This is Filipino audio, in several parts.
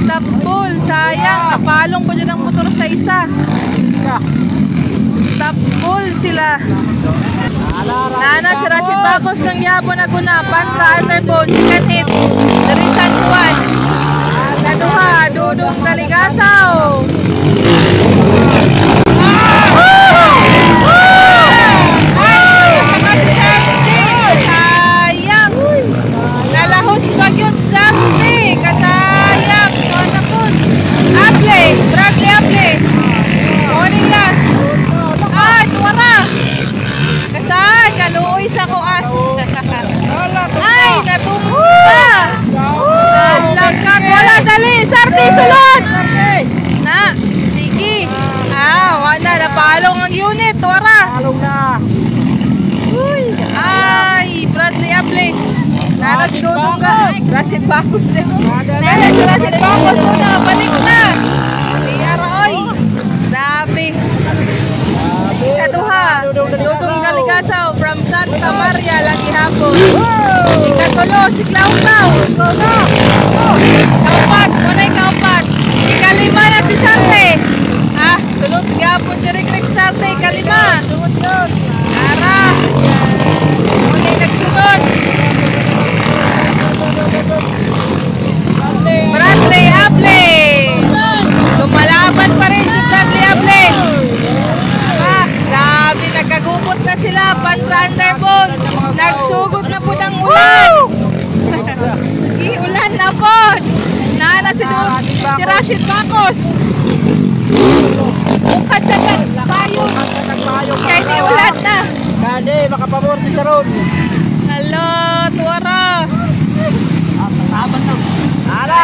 Stop full. Sayang, napalong pa dyan ang motor sa isa. Stop full sila. Nana si Rashid Bacos ng Yabo Naguna. Pantra Underbone. Second hit. Dari San Juan. Kaduha, Dudong Daligasaw. Sayang. Nalahos pag yun Sarte. Katayang. Able. Bradley Able. Morning last. Tuwara. Kasaan? Kaluoy sa kuan. Ay, natumpa. Nalangkat. Wala, dali. Sarte, sulod. Na, sige. Wala. Napalong ang unit. Tuwara. Palong na. Ay, Bradley Able. Nanas Dudong ka. Rashid Bacos din. Nanas si Rashid Bacos. Una, balik na. Liyara, oy. Grabe. Ikaduha, Dudong Daligasaw from Santa Maria, lagi hapon. Ikatulo, si Klaukaw. Kaupat, munay kaupat. Ikalima na si Sarte. Sunod hapon si Rick Sarte, ikalima. Ara. Munay nagsunod. Bradley Able. Lumalaban pa rin si Bradley Able. Grabe, nagkagubot na sila. Pantra Underbone. Nagsugod na po ng ulan. Ulan na po. Nana si Rashid Bacos. Bukad sa payong. Kaya di ulan na. Kade, makapamor dito ron. Hello, tuwara.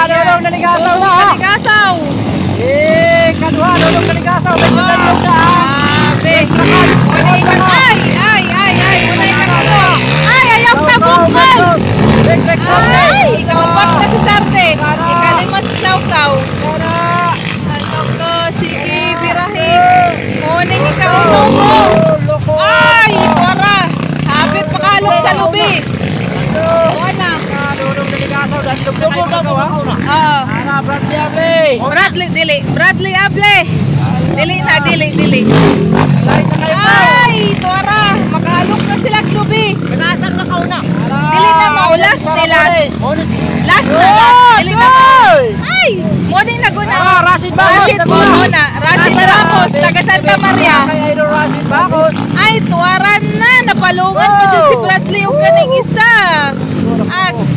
Dudong Daligasaw na ha. Daligasaw. Kaduha, Dudong Daligasaw. Ay, ayaw na bukol. Ay, ikaw pa na si Sarte. Ikalima si Klaukaw. Klaukaw, sige, birahin. Muning ikaw mo. Ay, tuwara. Habit pakalok sa lubi. Wala. Dudong Daligasaw. Bradley Able. Bradley Able. Dili na, dili. Ay, tuwara. Makalok na sila klubi. Nasaan na kauna? Dili na maulas. Last. Dili na. Ay, morning Naguna. Rashid Bacos. Rashid Bacos, taga Santa Maria. Rashid Bacos. Ay, tuwara na. Napalungan pa dyan si Bradley o ganing isa.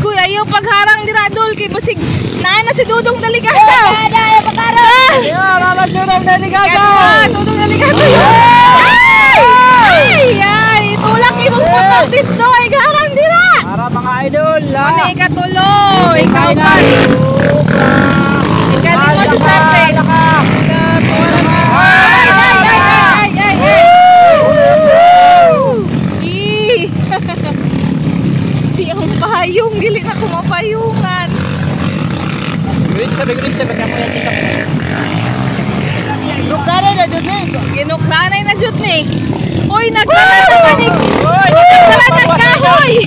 Kuya, yung pagharang ni Radol kay basig na si Dudong Daligasaw. Dudong Daligasaw. Dudong Daligasaw. Ay, tulak imong putok dito. Ay, harang dira. Para mga idol. Ano ikatuloy? Ikaw pa. Ikalima si Sarte. Tuwara na. Ang payong, dili na kumapayungan. Gulit sabi ka mo yan isa. Ginuklanay na dyan ni. Uy, nagkala naman nagkahoy.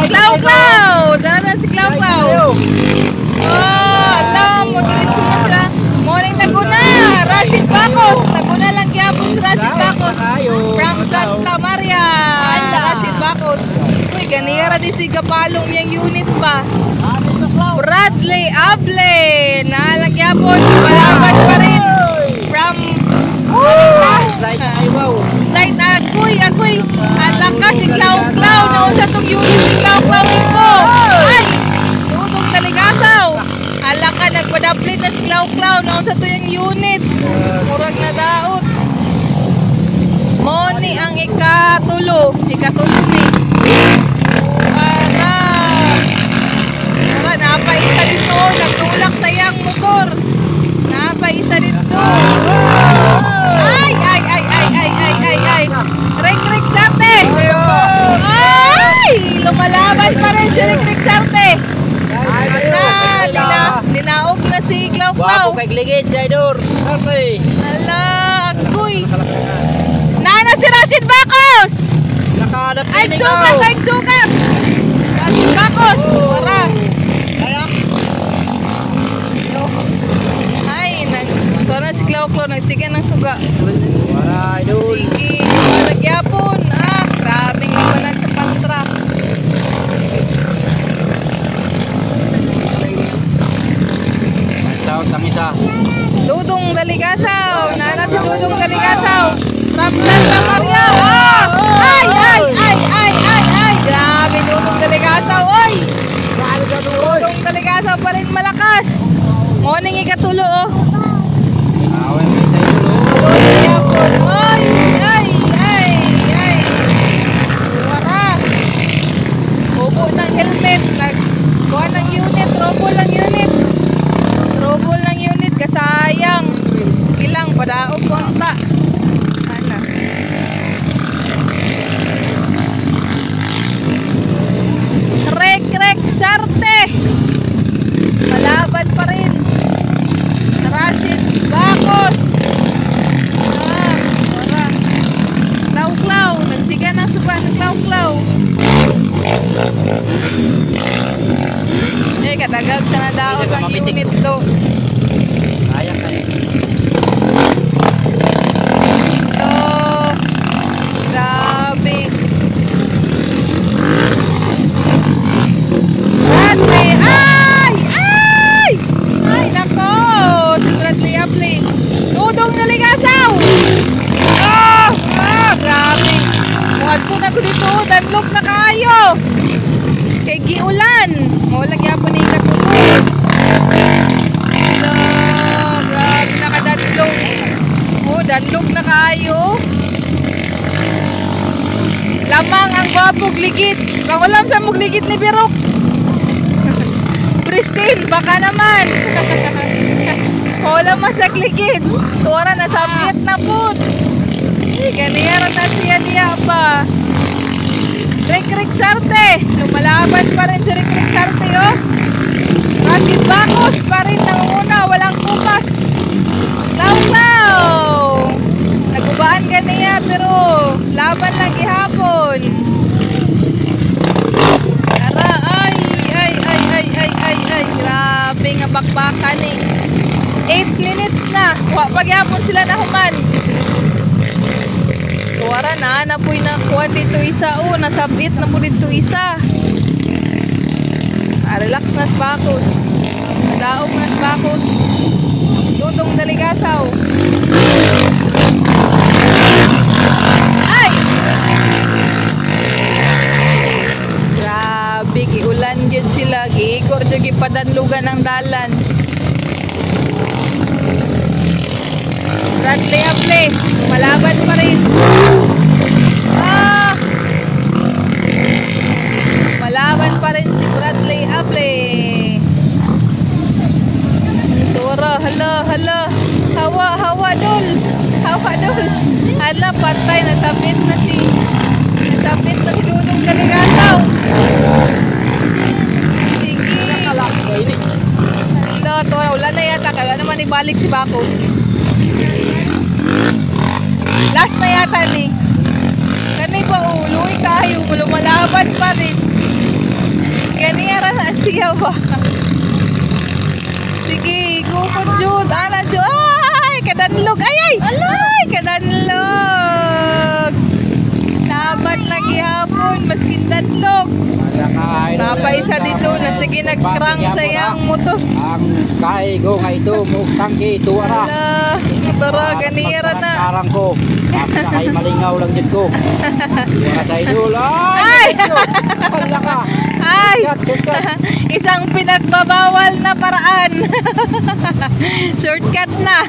Klaukaw. Dara si Klaukaw. Alam mo, diretso na sila. Morning Naguna. Rashid Bacos. Naguna lang gyapon si Rashid Bacos. From Santa Maria. Rashid Bacos. Uy, ganira di si kapalong yung unit pa. Bradley Able. Nalagyapon. Malaban pa rin. From Slide na ako'y alakas si Klaukaw. Naunsa tong unit si Klaukaw ito. Ay! Dudong Daligasaw. Alaka, nagpadaplit na si Klaukaw. Naunsa to yung unit. Murag na daot. Moni ang ikatulo ni. Napaisa dito. Nagtulak sayang motor. Napaisa dito. Ay. Rick Sarte. Ay! Lumalaban pa rin si Rick Sarte. Linaog na si Klaukaw. Wapo kay Gligid si Idol. Sarte. Ala, agoy. Nana si Rashid Bacos. Ay, sukat. Rashid Bacos. Para. Tuwa-tuwa, nagsige ng suga. Wala, idol. Sige, malagyapon. Grabing libanan sa pantrack. Shout ang isa. Dudong Daligasaw. Nana si Dudong Daligasaw. From Santa Maria. Ay. Grabe, Dudong Daligasaw. Oy! Dudong Daligasaw pa rin malakas. Morning ikatulo, oh. Awan kayo sa idol. Malagyapon. Ay. Wala. Ubo ng helmet. Nagkuha ng unit. Trouble ng unit. Trouble ng unit. Kasayang. Ilang padaog konta. Ano? Rek sarte. Malaban pa rin. Rashid Bacos. Wala. Klaw-klaw. Nagsiga ng suba. Klaw-klaw. Kadagag sa nadaot ang unit to. Ayak ka. Grabe. Bradley. Ay, nako. Si Bradley Apley. Dudong Daligasaw. Grabe. Muad ko na ko dito. Danlok na kayo. Kay giulan. Maulag yapon ni katulog. Grabe, nakadanlog. Danlog na kayo. Lamang ang gwapog ligid. Kung alam sa mugligid ni Birok. Pristine, baka naman. Wala masagligid. Tuwara na sabit na po. Ganiyara na siya pa. Rek Sarte. Lumalaban pa rin si Rek Sarte, oh. Rashid Bacos pa rin nanguna. Walang kupas. Law. Nagubaan ganiya pero laban lang gihapon. Tara, ay. Grabe nga bakbakan eh. 8 minutes na. Pagyapon sila na human. Tuwara na po'y nakuha dito isa. Nasabit na po dito isa. Relax na si Bacos. Nadaog na si Bacos. Dudong Daligasaw. Ay! Grabe, giulan yun sila. Giigor dyan gipadanlugan ng dalan. Bradley Aple, malaban pa rin. Malaban pa rin si Bradley Aple. Tura, hala. Hawa dul. Hala, patay, nasabit na si Dudong Daligasaw. Sige. Hala, tura, wala na yata. Kaya naman ibalik si Bacos. Last na yata ni. Kani pa uloy kayo, lumalaban pa rin. Ganira na siya ba? Sige, gukod Jud. Jud. Ay, kadanlog. Ay, kadanlog. Laban lagi hapon, maskin danlog. Napaisa dito na sige nagkrang sayang motor. Ang sky go nga ito, tangki, tuwara. Tara, ganira na. Karang ko. Tapos na kayo malingaw lang dyan ko. Tuwara sa idol. Ay! Hala ka. Ay! Isang pinagbabawal na paraan. Shortcut na.